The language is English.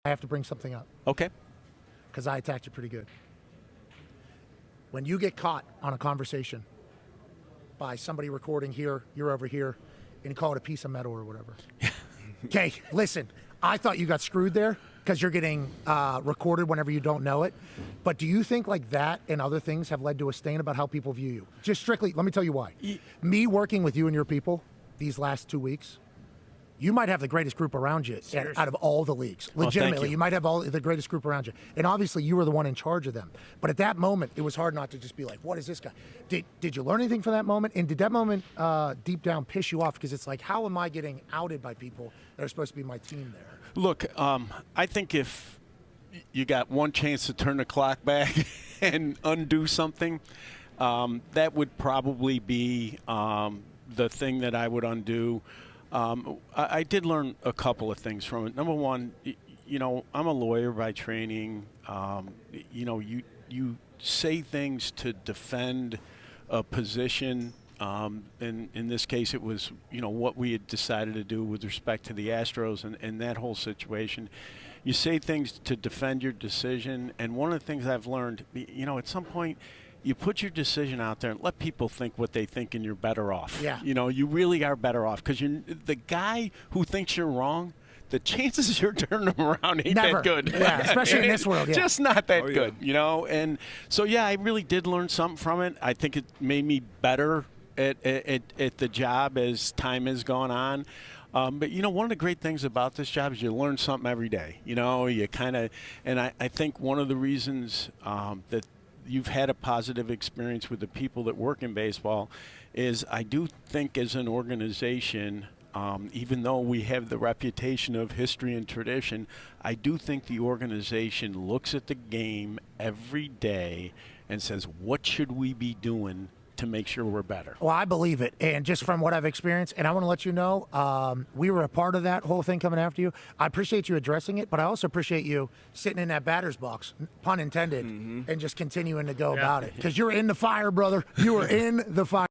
I have to bring something up Okay. because I attacked you pretty good. When you get caught on a conversation by somebody recording here, you're over here, and you call it a piece of metal or whatever. Okay, listen, I thought you got screwed there because you're getting recorded whenever you don't know it. But do you think like that and other things have led to a stain about how people view you? Just strictly, let me tell you why. Me working with you and your people these last 2 weeks, you might have the greatest group around you out of all the leagues. Legitimately, you might have the greatest group around you. And obviously, you were the one in charge of them. But at that moment, it was hard not to just be like, what is this guy? Did you learn anything from that moment? And did that moment deep down piss you off? Because it's like, how am I getting outed by people that are supposed to be my team there? Look, I think if you got one chance to turn the clock back and undo something, that would probably be the thing that I would undo. I did learn a couple of things from it. Number one, I'm a lawyer by training. You say things to defend a position. In this case, it was, what we had decided to do with respect to the Astros and that whole situation. You say things to defend your decision. And one of the things I've learned, at some point, you put your decision out there and let people think what they think, and you're better off. Yeah. You really are better off because the guy who thinks you're wrong, the chances you're turning them around ain't Never. that good. Yeah, especially in this world. Yeah. Just not that good, And so, I really did learn something from it. I think it made me better at the job as time has gone on. But, one of the great things about this job is you learn something every day. You kind of – and I think one of the reasons that you've had a positive experience with the people that work in baseball is I do think as an organization, even though we have the reputation of history and tradition, I do think the organization looks at the game every day and says, what should we be doing to make sure we're better? Well, I believe it. And just from what I've experienced, and I want to let you know, we were a part of that whole thing coming after you. I appreciate you addressing it, but I also appreciate you sitting in that batter's box, pun intended, and just continuing to go about it. Because you're in the fire, brother. You are in the fire.